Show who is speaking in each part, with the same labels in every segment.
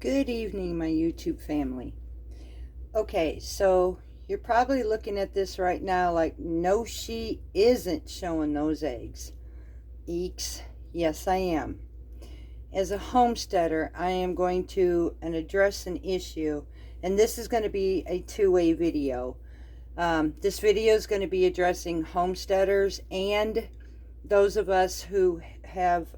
Speaker 1: Good evening, my YouTube family. Okay, so you're probably looking at this right now like, no, she isn't showing those eggs. Eeks, yes, I am. As a homesteader, I am going to address an issue, and this is going to be a two-way video. This video is going to be addressing homesteaders and those of us who have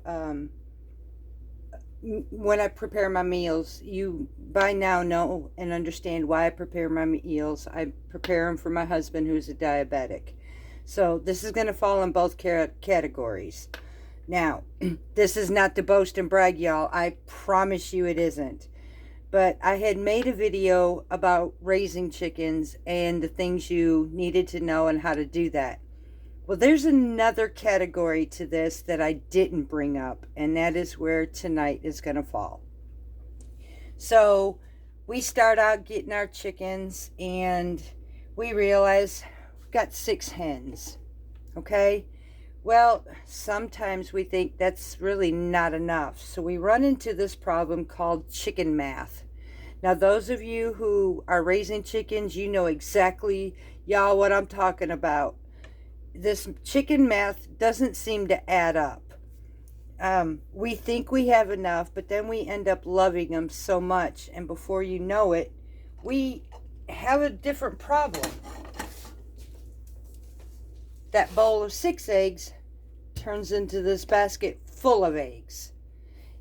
Speaker 1: when I prepare my meals, you by now know and understand why I prepare my meals. I prepare them for my husband, who's a diabetic. So this is going to fall in both categories. Now, this is not to boast and brag, y'all. I promise you it isn't. But I had made a video about raising chickens and the things you needed to know and how to do that. Well, there's another category to this that I didn't bring up, and that is where tonight is going to fall. So we start out getting our chickens, and we realize we've got 6 hens. Okay? Well, sometimes we think that's really not enough. So we run into this problem called chicken math. Now, those of you who are raising chickens, you know exactly, y'all, what I'm talking about. This chicken math doesn't seem to add up. We think we have enough, but then we end up loving them so much, and before you know it, we have a different problem. That bowl of 6 eggs turns into this basket full of eggs,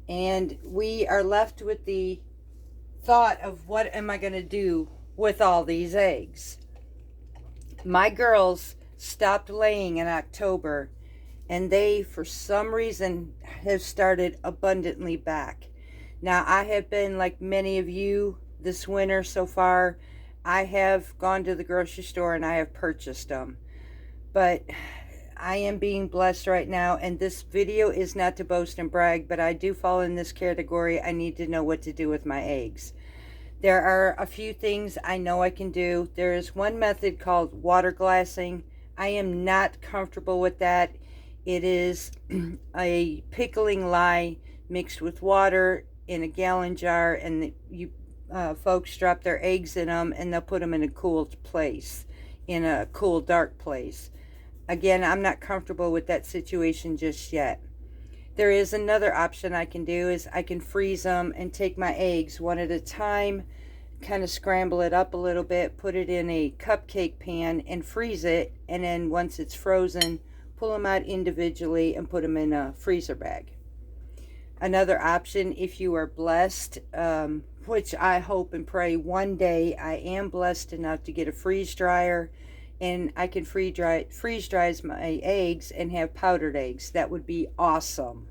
Speaker 1: and we are left with the thought of, what am I going to do with all these eggs? My girls stopped laying in October, and they, for some reason, have started abundantly back. Now, I have been, like many of you this winter so far, I have gone to the grocery store and I have purchased them. But I am being blessed right now, and this video is not to boast and brag, but I do fall in this category. I need to know what to do with my eggs. There are a few things I know I can do. There is one method called water glassing. I am not comfortable with that. It is a pickling lye mixed with water in a gallon jar, and you folks drop their eggs in them, and they'll put them in a cool place, in a cool, dark place. Again, I'm not comfortable with that situation just yet. There is another option I can do, is I can freeze them and take my eggs one at a time, kind of scramble it up a little bit, put it in a cupcake pan and freeze it, and then once it's frozen, pull them out individually and put them in a freezer bag. Another option, if you are blessed, which I hope and pray one day I am blessed enough to get a freeze dryer, and I can freeze dry my eggs and have powdered eggs. That would be awesome.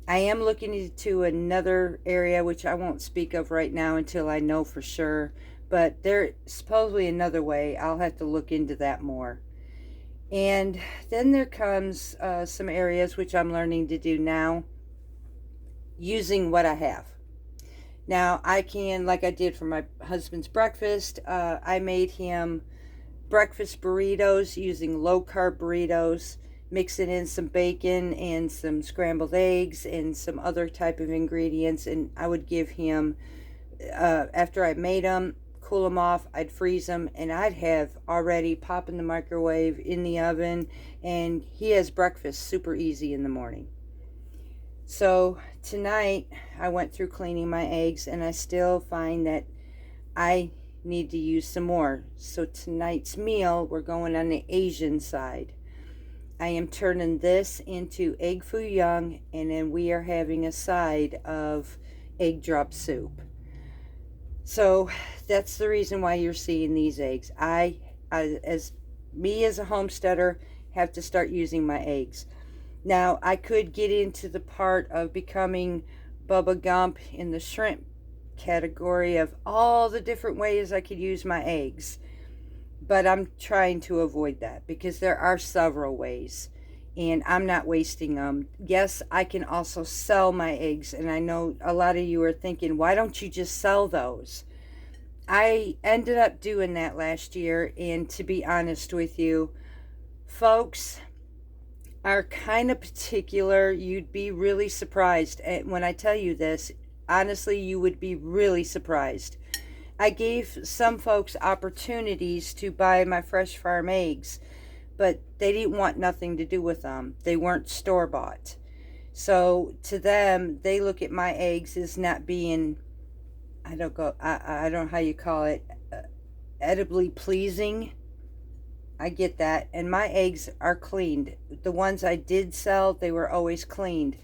Speaker 1: I am looking into another area, which I won't speak of right now until I know for sure, but there's supposedly another way. I'll have to look into that more. And then there comes some areas which I'm learning to do now, using what I have. Now, I can, like I did for my husband's breakfast, I made him breakfast burritos using low-carb burritos, mixing in some bacon and some scrambled eggs and some other type of ingredients, and I would give him, after I made them, cool them off, I'd freeze them, and I'd have already pop in the microwave, in the oven, and he has breakfast super easy in the morning. So tonight I went through cleaning my eggs, and I still find that I need to use some more. So tonight's meal, we're going on the Asian side. I am turning this into egg foo young, and then we are having a side of egg drop soup. So that's the reason why you're seeing these eggs. I as a homesteader, have to start using my eggs. Now, I could get into the part of becoming Bubba Gump in the shrimp category of all the different ways I could use my eggs, but I'm trying to avoid that because there are several ways, and I'm not wasting them. Yes, I can also sell my eggs, and I know a lot of you are thinking, why don't you just sell those? I ended up doing that last year, and to be honest with you, folks are kind of particular. You'd be really surprised when I tell you this. Honestly, you would be really surprised. I gave some folks opportunities to buy my fresh farm eggs, but they didn't want nothing to do with them. They weren't store-bought. So to them, they look at my eggs as not being, I don't know how you call it, edibly pleasing. I get that. And my eggs are cleaned. The ones I did sell, they were always cleaned.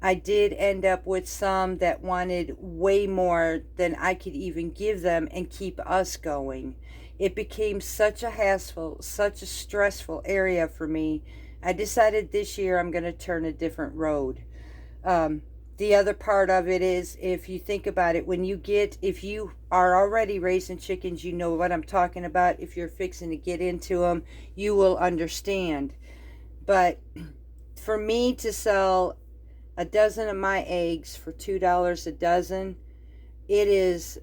Speaker 1: I did end up with some that wanted way more than I could even give them and keep us going. It became such a hassle, such a stressful area for me. I decided this year I'm going to turn a different road. The other part of it is, if you think about it, if you are already raising chickens, you know what I'm talking about. If you're fixing to get into them, you will understand. But for me to sell a dozen of my eggs for $2 a dozen, it is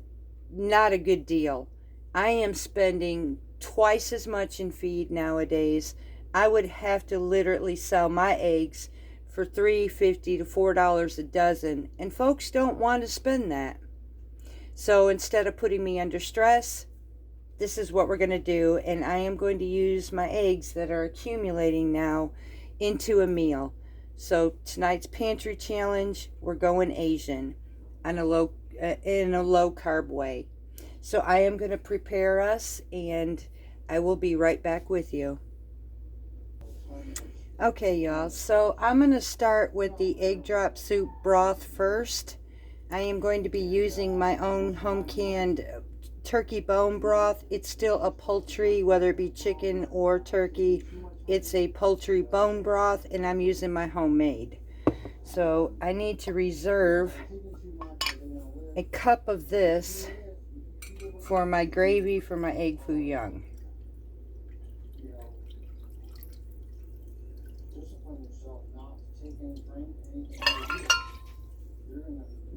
Speaker 1: not a good deal. I am spending twice as much in feed nowadays. I would have to literally sell my eggs for $3.50 to $4 a dozen, and folks don't want to spend that. So instead of putting me under stress, this is what we're going to do, and I am going to use my eggs that are accumulating now into a meal. So tonight's pantry challenge, we're going Asian on in a low carb way. So I am going to prepare us, and I will be right back with you. Okay, y'all, so I'm going to start with the egg drop soup broth first. I am going to be using my own home canned turkey bone broth. It's still a poultry, whether it be chicken or turkey. It's a poultry bone broth, and I'm using my homemade. So I need to reserve a cup of this for my gravy for my egg foo young.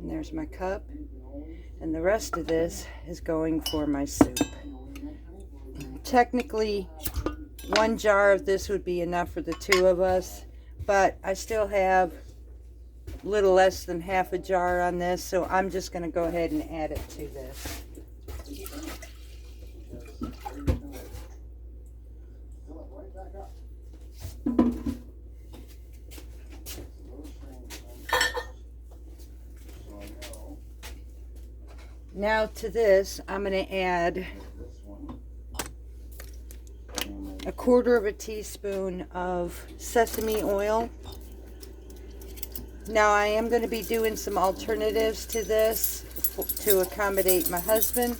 Speaker 1: And there's my cup, and the rest of this is going for my soup. Technically, 1 jar of this would be enough for the 2 of us, but I still have a little less than half a jar on this, so I'm just going to go ahead and add it to this. Now to this, I'm going to add 1/4 teaspoon of sesame oil. Now I am going to be doing some alternatives to this to accommodate my husband.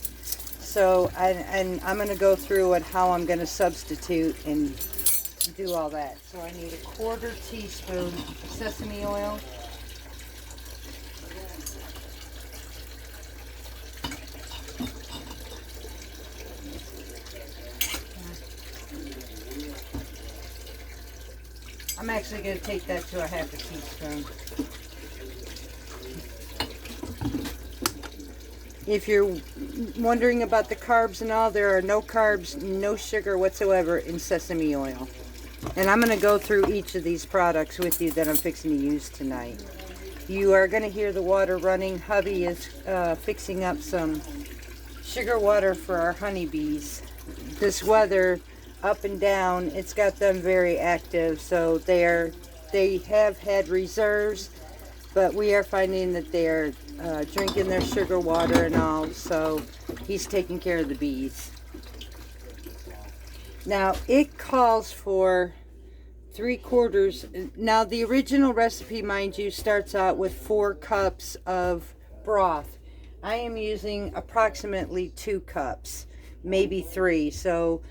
Speaker 1: So I'm going to go through and how I'm going to substitute and do all that. So I need 1/4 teaspoon sesame oil. I'm actually going to take that to 1/2 teaspoon. If you're wondering about the carbs and all, there are no carbs, no sugar whatsoever in sesame oil. And I'm going to go through each of these products with you that I'm fixing to use tonight. You are going to hear the water running. Hubby is fixing up some sugar water for our honeybees. This weather, up and down, it's got them very active, so they have had reserves, but we are finding that they're drinking their sugar water and all, so he's taking care of the bees. Now it calls for 3/4. Now the original recipe, mind you, starts out with 4 cups of broth. I am using approximately 2 cups, maybe 3, so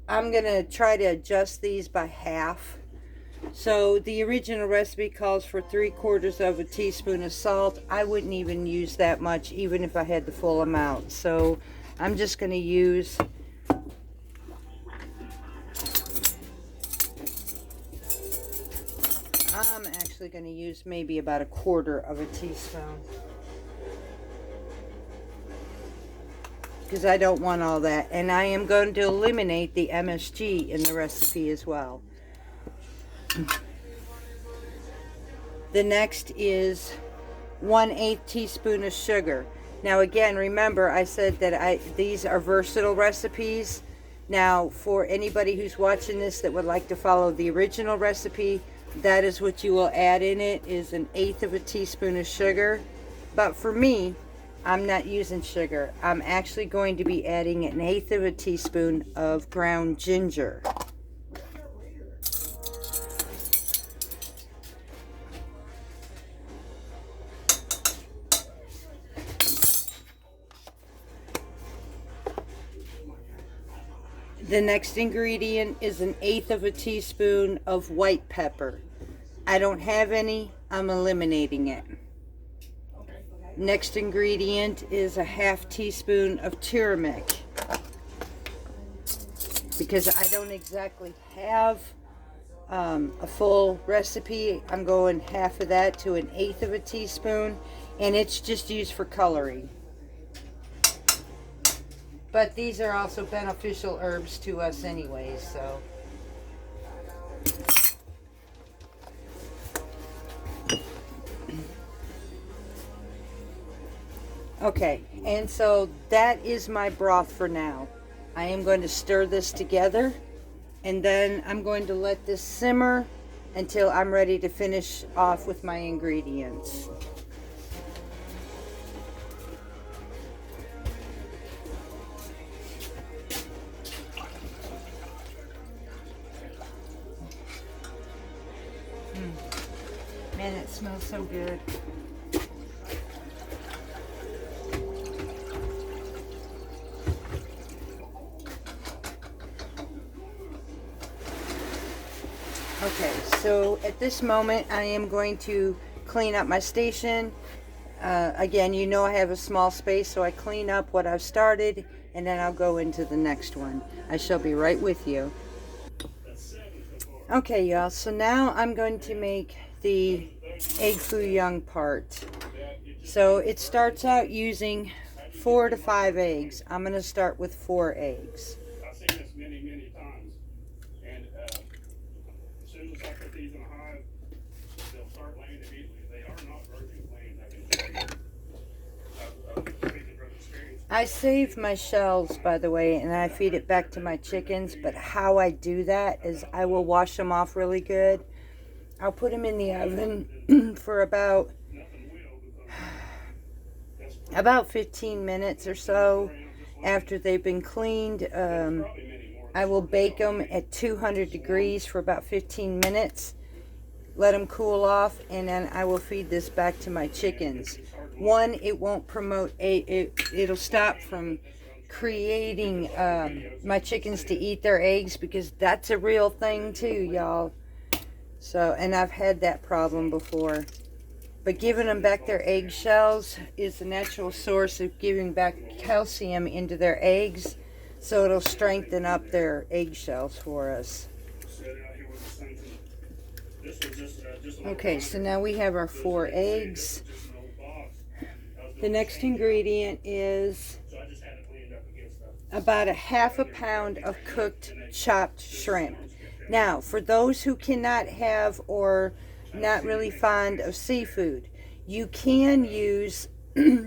Speaker 1: I'm going to try to adjust these by half. So the original recipe calls for 3/4 teaspoon of salt. I wouldn't even use that much even if I had the full amount. So I'm just going to use I'm actually going to use maybe about 1/4 teaspoon. Because I don't want all that. And I am going to eliminate the MSG in the recipe as well. The next is 1/8 teaspoon of sugar. Now again, remember I said that these are versatile recipes. Now for anybody who's watching this that would like to follow the original recipe, that is what you will add in it, is 1/8 of a teaspoon of sugar. But for me, I'm not using sugar. I'm actually going to be adding 1/8 of a teaspoon of ground ginger. The next ingredient is 1/8 of a teaspoon of white pepper. I don't have any, I'm eliminating it. Next ingredient is 1/2 teaspoon of turmeric. Because I don't exactly have a full recipe, I'm going half of that to 1/8 of a teaspoon, and it's just used for coloring. But these are also beneficial herbs to us anyways, so. Okay, and so that is my broth for now. I am going to stir this together, and then I'm going to let this simmer until I'm ready to finish off with my ingredients. Man, it smells so good. Okay, so at this moment I am going to clean up my station. Again, you know I have a small space, so I clean up what I've started and then I'll go into the next one. I shall be right with you. Okay, y'all, so now I'm going to make the egg foo young part. So it starts out using 4 to 5 eggs. I'm going to start with 4 eggs.
Speaker 2: I've seen this many, many times. And as soon as I put these in a hive, they'll start laying immediately. They are not virgin laying, I can tell you. Speaking from experience.
Speaker 1: I save my shells, by the way, and I feed it back to my chickens, but how I do that is I will wash them off really good. I'll put them in the oven for about 15 minutes or so after they've been cleaned. I will bake them at 200 degrees for about 15 minutes, let them cool off, and then I will feed this back to my chickens. One, it won't promote, it'll stop from creating my chickens to eat their eggs, because that's a real thing too, y'all. So, and I've had that problem before. But giving them back their eggshells is a natural source of giving back calcium into their eggs, so it'll strengthen up their eggshells for us. Okay, so now we have our 4 eggs. The next ingredient is about 1/2 pound of cooked chopped shrimp. Now, for those who cannot have or not really fond of seafood, you can use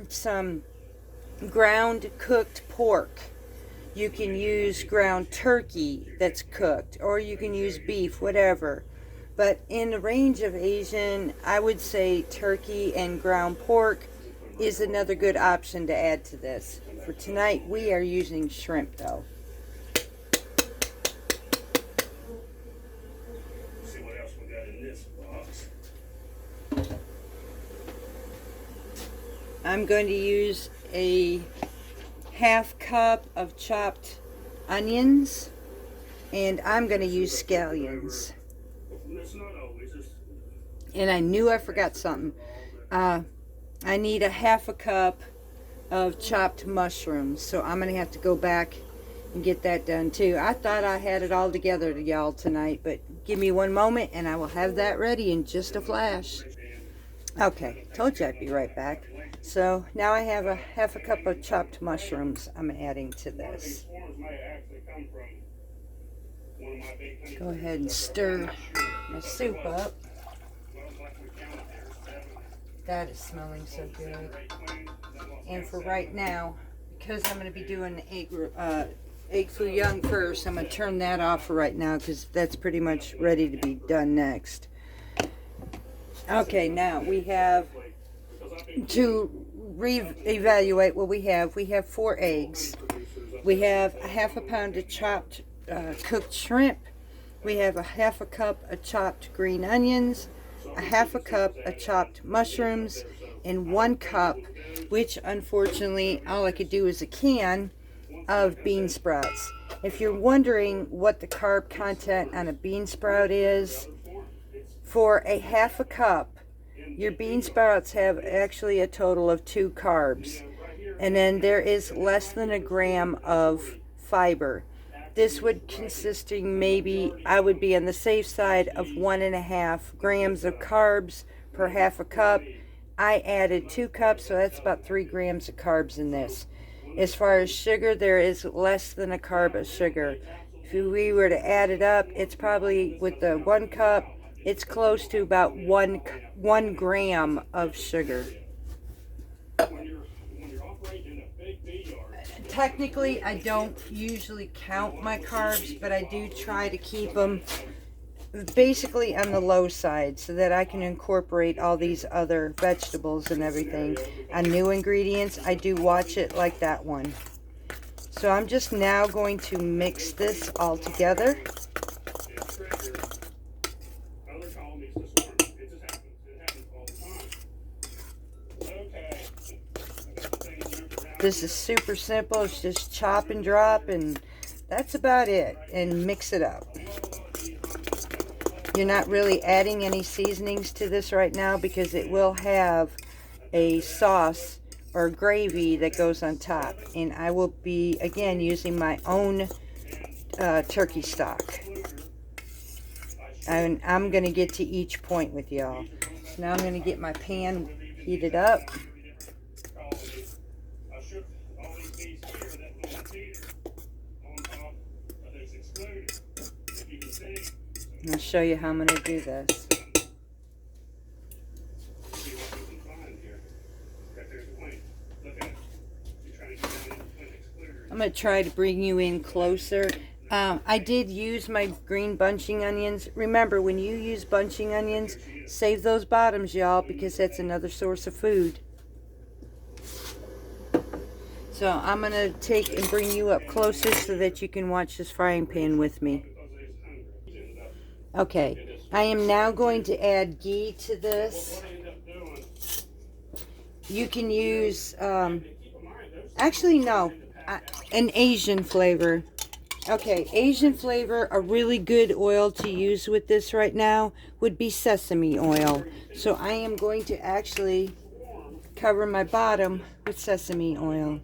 Speaker 1: some ground cooked pork. You can use ground turkey that's cooked, or you can use beef, whatever. But in the range of Asian, I would say turkey and ground pork is another good option to add to this. For tonight, we are using shrimp though.
Speaker 2: See what else we got in this box.
Speaker 1: I'm going to use a 1/2 cup of chopped onions, and I'm going to use scallions.
Speaker 2: It's not always just.
Speaker 1: And I knew I forgot something. I need 1/2 cup of chopped mushrooms, so I'm going to have to go back and get that done too. I thought I had it all together to y'all tonight, but give me one moment and I will have that ready in just a flash. Okay, told you I'd be right back. So now I have 1/2 cup of chopped mushrooms I'm adding to this. Go ahead and stir my soup up. That is smelling so good. And for right now, because I'm going to be doing egg foo young first, I'm going to turn that off for right now because that's pretty much ready to be done next. Okay, now we have to re-evaluate what we have. We have 4 eggs. We have a half a pound of chopped cooked shrimp. We have a half a cup of chopped green onions, a half a cup of chopped mushrooms, and 1 cup, which unfortunately all I could do is a can of bean sprouts. If you're wondering what the carb content on a bean sprout is, for a half a cup, your bean sprouts have actually a total of 2 carbs. And then there is less than a gram of fiber. This would consisting maybe, I would be on the safe side of 1.5 grams of carbs per half a cup. I added 2 cups, so that's about 3 grams of carbs in this. As far as sugar, there is less than a carb of sugar. If we were to add it up, it's probably, with the 1 cup, it's close to about 1 gram of sugar. Technically, I don't usually count my carbs, but I do try to keep them basically on the low side so that I can incorporate all these other vegetables and everything. On new ingredients, I do watch it like that one. So I'm just now going to mix this all together. This is super simple. It's just chop and drop, and that's about it. And mix it up. You're not really adding any seasonings to this right now because it will have a sauce or gravy that goes on top. And I will be, again, using my own turkey stock. And I'm going to get to each point with y'all. So now I'm going to get my pan heated up. I'll show you how I'm going to do this. I'm going to try to bring you in closer. I did use my green bunching onions. Remember, when you use bunching onions, save those bottoms, y'all, because that's another source of food. So I'm going to take and bring you up closer so that you can watch this frying pan with me. Okay, I am now going to add ghee to this. You can use, actually no, an Asian flavor. Okay, Asian flavor, a really good oil to use with this right now would be sesame oil. So I am going to actually cover my bottom with sesame oil.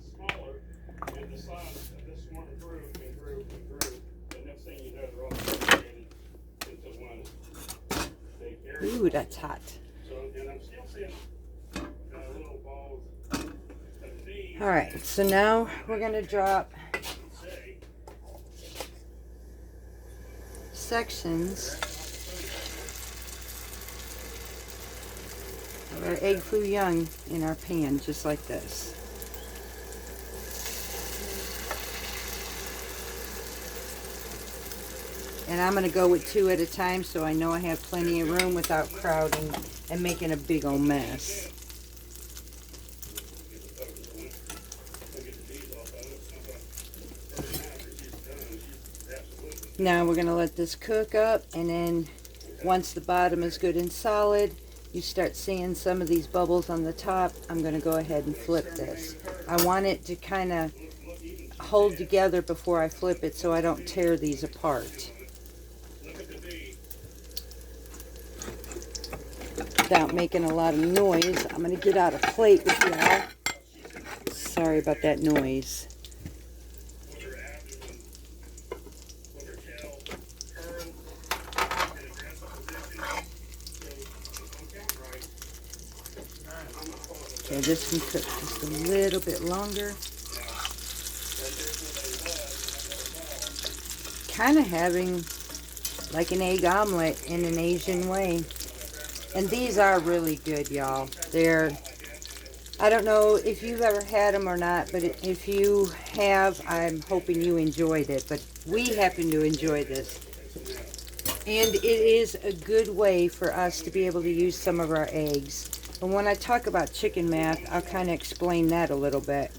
Speaker 1: Ooh, that's hot. Alright, so now we're going to drop sections of our egg foo young in our pan, just like this. And I'm going to go with 2 at a time so I know I have plenty of room without crowding and making a big old mess. Now we're going to let this cook up, and then once the bottom is good and solid, you start seeing some of these bubbles on the top. I'm going to go ahead and flip this. I want it to kind of hold together before I flip it so I don't tear these apart. Without making a lot of noise, I'm going to get out a plate with y'all. Sorry about that noise. Okay, this can cook just a little bit longer. Kind of having like an egg omelet in an Asian way. And these are really good, y'all. I don't know if you've ever had them or not, but if you have, I'm hoping you enjoyed it. But we happen to enjoy this. And it is a good way for us to be able to use some of our eggs. And when I talk about chicken math, I'll kind of explain that a little bit.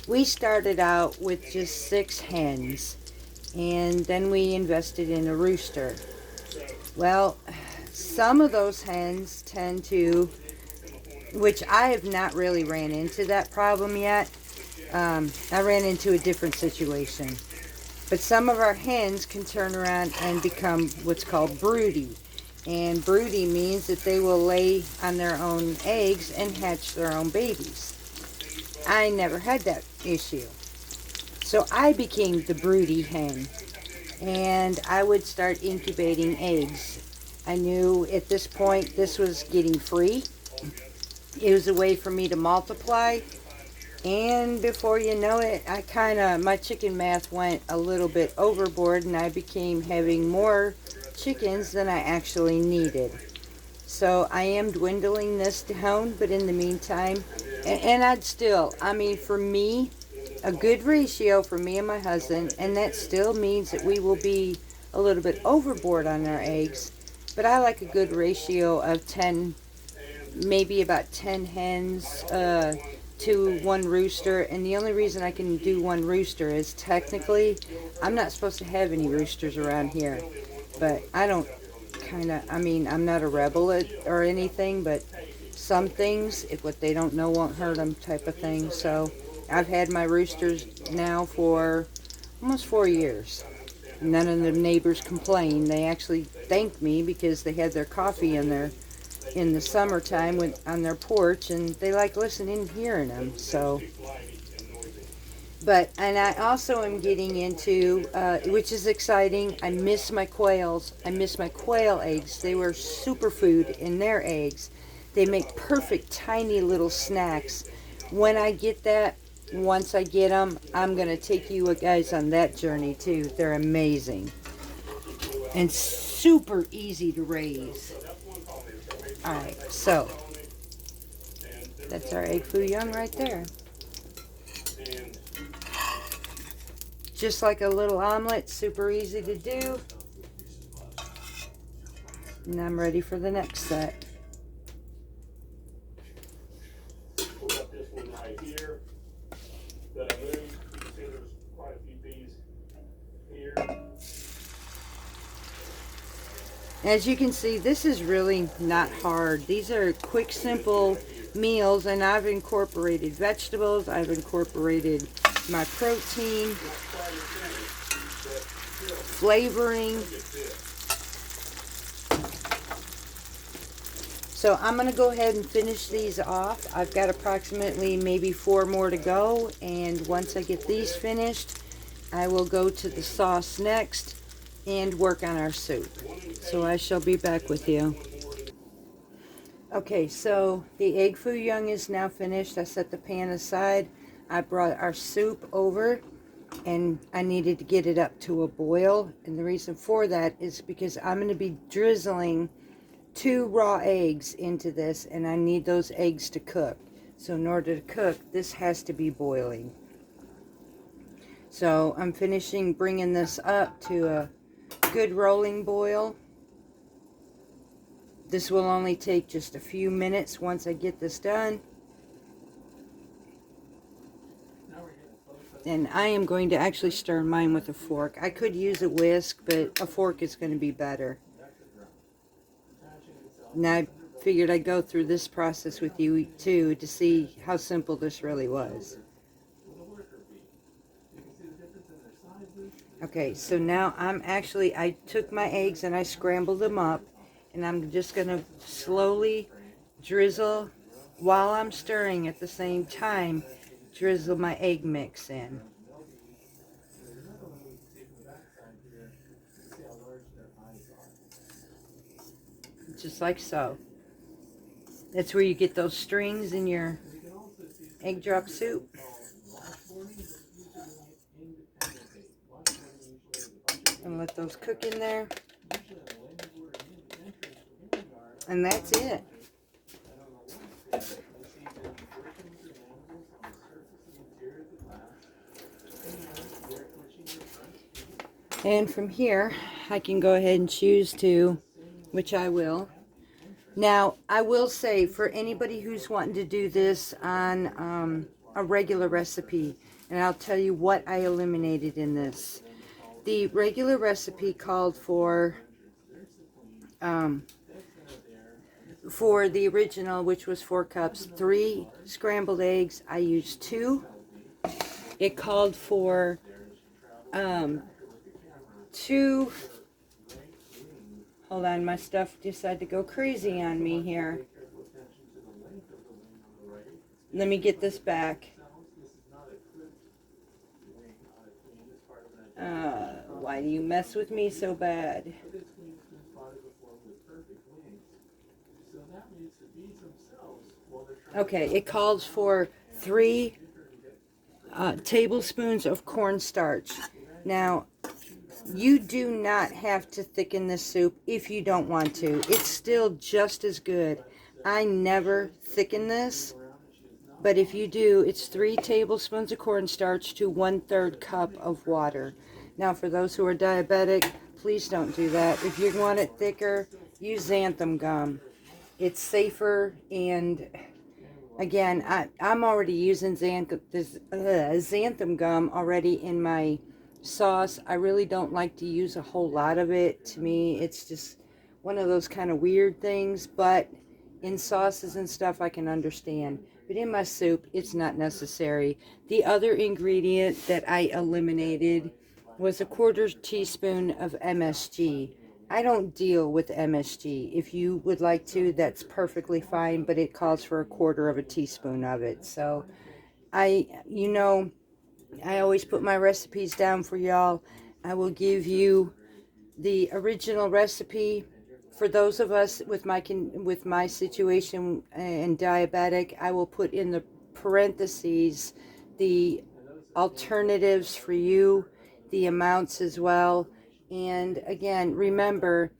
Speaker 1: We started out with just 6 hens, and then we invested in a rooster. Well, some of those hens tend to, which I have not really ran into that problem yet. I ran into a different situation. But some of our hens can turn around and become what's called broody. And broody means that they will lay on their own eggs and hatch their own babies. I never had that issue. So I became the broody hen. And I would start incubating eggs. I knew at this point this was getting free. It was a way for me to multiply. And before you know it, my chicken math went a little bit overboard, and I became having more chickens than I actually needed. So I am dwindling this down, but in the meantime, and for me, a good ratio for me and my husband, and that still means that we will be a little bit overboard on our eggs, but I like a good ratio of 10, maybe about 10 hens to 1 rooster. And the only reason I can do 1 rooster is technically I'm not supposed to have any roosters around here, but I'm not a rebel or anything, but some things, if what they don't know won't hurt them type of thing. So I've had my roosters now for almost 4 years. None of the neighbors complain. They actually thank me because they had their coffee in the summertime on their porch, and they like listening and hearing them. So, and I also am getting into, which is exciting, I miss my quails. I miss my quail eggs. They were superfood in their eggs. They make perfect tiny little snacks. When I get that, once I get them, I'm going to take you guys on that journey too. They're amazing and super easy to raise. Alright, so that's our egg foo young right there. Just like a little omelet, super easy to do. And I'm ready for the next set.
Speaker 2: Pull up this one right here that I moved. You can see there's quite a few bees here.
Speaker 1: As you can see, this is really not hard. These are quick, simple meals, and I've incorporated vegetables. I've incorporated my protein, flavoring. So I'm going to go ahead and finish these off. I've got approximately maybe 4 more to go, and once I get these finished, I will go to the sauce next and work on our soup. So I shall be back with you. Okay, so the egg foo young is now finished. I set the pan aside. I brought our soup over, and I needed to get it up to a boil. And the reason for that is because I'm going to be drizzling 2 raw eggs into this, and I need those eggs to cook. So in order to cook, this has to be boiling. So I'm bringing this up to a good rolling boil. This will only take just a few minutes once I get this done. And I am going to actually stir mine with a fork. I could use a whisk, but a fork is going to be better. Now I figured I'd go through this process with you too to see how simple this really was. Okay, so now I took my eggs and I scrambled them up, and I'm just going to slowly drizzle, while I'm stirring at the same time, drizzle my egg mix in. Just like so. That's where you get those strings in your egg drop soup. And let those cook in there. And that's it. And from here, I can go ahead and choose to, which I will. Now, I will say, for anybody who's wanting to do this on a regular recipe, and I'll tell you what I eliminated in this. The regular recipe called for the original, which was 4 cups, 3 scrambled eggs. I used 2. It called for 2. Hold on, my stuff decided to go crazy on me here. Let me get this back. Why do you mess with me so bad? Okay, it calls for 3 tablespoons of cornstarch. Now, you do not have to thicken this soup if you don't want to. It's still just as good. I never thicken this, but if you do, it's 3 tablespoons of cornstarch to 1/3 cup of water. Now, for those who are diabetic, please don't do that. If you want it thicker, use xantham gum. It's safer, and again, I'm already using xantham gum already in my sauce. I really don't like to use a whole lot of it. To me, it's just one of those kind of weird things, but in sauces and stuff I can understand. But in my soup, it's not necessary. The other ingredient that I eliminated was a 1/4 teaspoon of MSG. I don't deal with MSG. If you would like to, that's perfectly fine, but it calls for a 1/4 teaspoon of it. So I always put my recipes down for y'all. I will give you the original recipe. For those of us with my situation and diabetic, I will put in the parentheses the alternatives for you, the amounts as well. And again, remember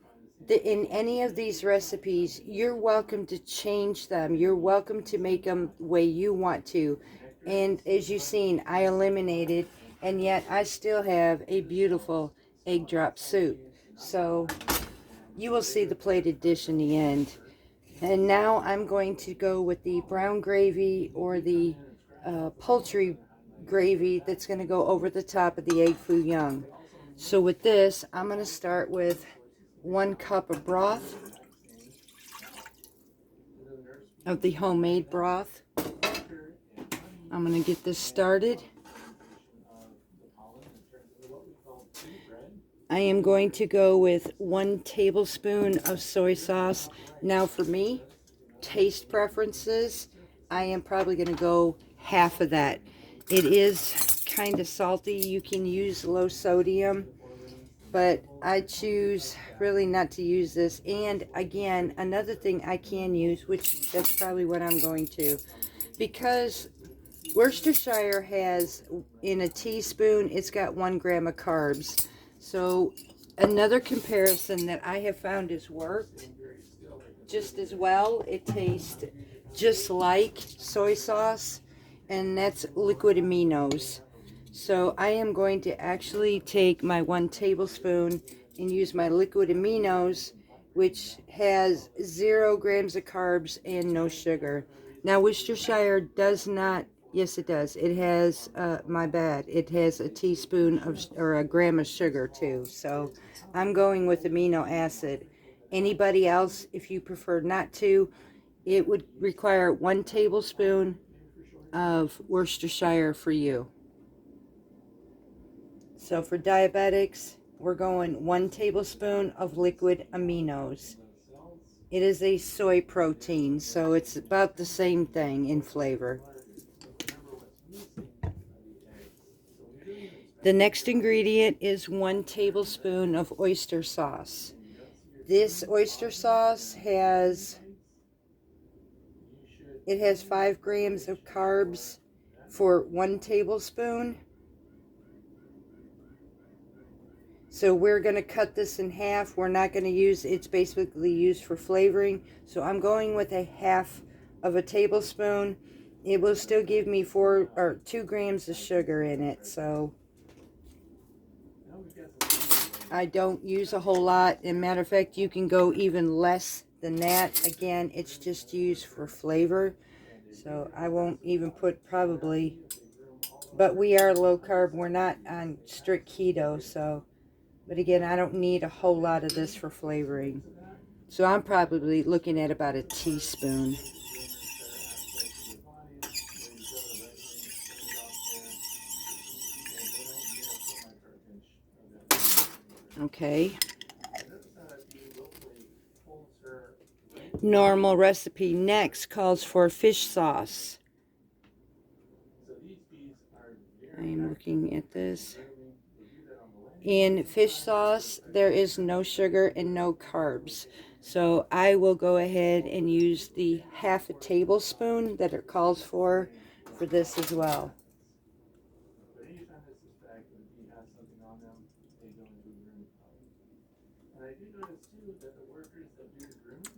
Speaker 1: that in any of these recipes, you're welcome to change them. You're welcome to make them the way you want to. And as you've seen, I eliminated, and yet I still have a beautiful egg drop soup. So you will see the plated dish in the end. And now I'm going to go with the brown gravy or the poultry gravy that's going to go over the top of the egg foo young. So with this, I'm going to start with 1 cup of broth, of the homemade broth. I'm going to get this started. I am going to go with 1 tablespoon of soy sauce. Now for me, taste preferences, I am probably going to go half of that. It is kind of salty. You can use low sodium, but I choose really not to use this. And again, another thing I can use, which that's probably what I'm going to, because Worcestershire has, in a teaspoon, it's got 1 gram of carbs. So another comparison that I have found has worked just as well. It tastes just like soy sauce, and that's liquid aminos. So I am going to actually take my 1 tablespoon and use my liquid aminos, which has 0 grams of carbs and no sugar. Now Worcestershire does not, yes it does, it has, my bad, it has a teaspoon of, or a gram of sugar too. So I'm going with amino acid. Anybody else, if you prefer not to, it would require 1 tablespoon of Worcestershire for you. So for diabetics, we're going 1 tablespoon of liquid aminos. It is a soy protein, so it's about the same thing in flavor. The next ingredient is 1 tablespoon of oyster sauce. This oyster sauce has 5 grams of carbs for 1 tablespoon. So we're going to cut this in half. We're not going to use, it's basically used for flavoring. So I'm going with a half of a tablespoon. It will still give me 2 grams of sugar in it. So I don't use a whole lot. As a matter of fact, you can go even less than that. Again, it's just used for flavor. So I won't even put probably, but we are low carb. We're not on strict keto. So, but again, I don't need a whole lot of this for flavoring. So I'm probably looking at about a teaspoon. Okay. Normal recipe next calls for fish sauce. I'm looking at this. In fish sauce, there is no sugar and no carbs. So I will go ahead and use the half a tablespoon that it calls for this as well.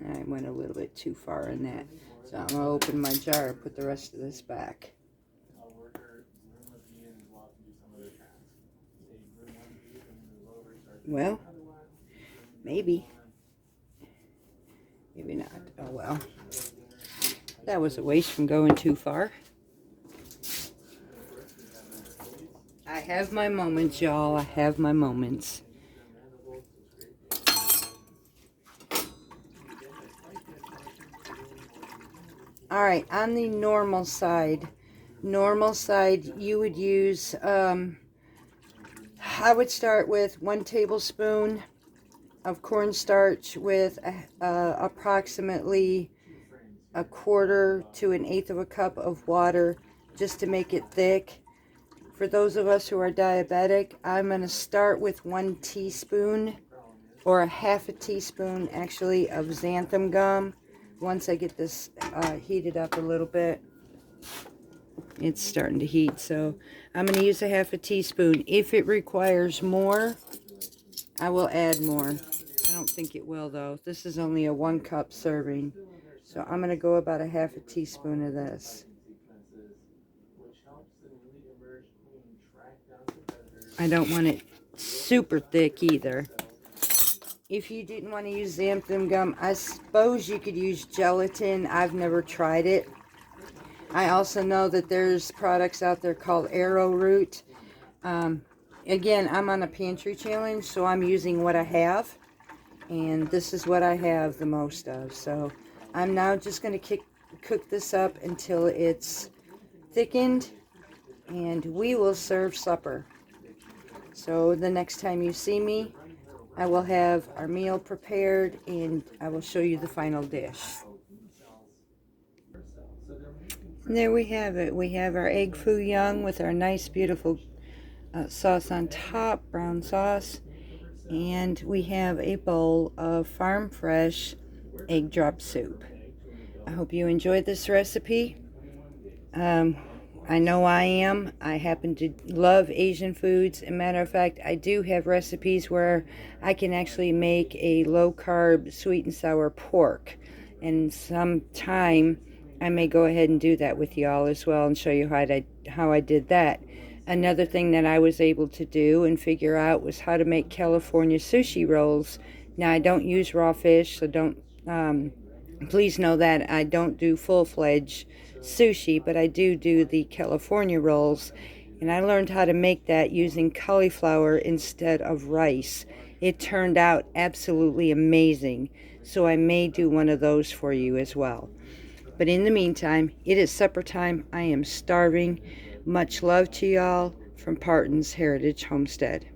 Speaker 1: I went a little bit too far in that. So I'm going to open my jar and put the rest of this back. Well, maybe. Maybe not. Oh well. That was a waste from going too far. I have my moments, y'all. I have my moments. Alright, on the normal side, you would use, I would start with 1 tablespoon of cornstarch with approximately 1/4 to 1/8 of a cup of water just to make it thick. For those of us who are diabetic, I'm going to start with 1 teaspoon or a half a teaspoon actually of xantham gum. Once I get this heated up a little bit, it's starting to heat, so I'm going to use a half a teaspoon. If it requires more, I will add more. I don't think it will though. This is only a 1 cup serving, so I'm going to go about a half a teaspoon of this. I don't want it super thick either. If you didn't want to use xanthan gum, I suppose you could use gelatin. I've never tried it. I also know that there's products out there called arrowroot. Again, I'm on a pantry challenge, so I'm using what I have. And this is what I have the most of. So I'm now just going to cook this up until it's thickened. And we will serve supper. So the next time you see me, I will have our meal prepared and I will show you the final dish. And there we have it. We have our egg foo young with our nice beautiful sauce on top, brown sauce. And we have a bowl of farm fresh egg drop soup. I hope you enjoyed this recipe. I know I am. I happen to love Asian foods. As a matter of fact, I do have recipes where I can actually make a low-carb sweet and sour pork. And sometime I may go ahead and do that with y'all as well and show you how I did that. Another thing that I was able to do and figure out was how to make California sushi rolls. Now, I don't use raw fish, so don't... please know that I don't do full-fledged sushi, but I do the California rolls, and I learned how to make that using cauliflower instead of rice. It turned out absolutely amazing, so I may do one of those for you as well. But in the meantime, it is supper time. I am starving. Much love to y'all from Parton's Heritage Homestead.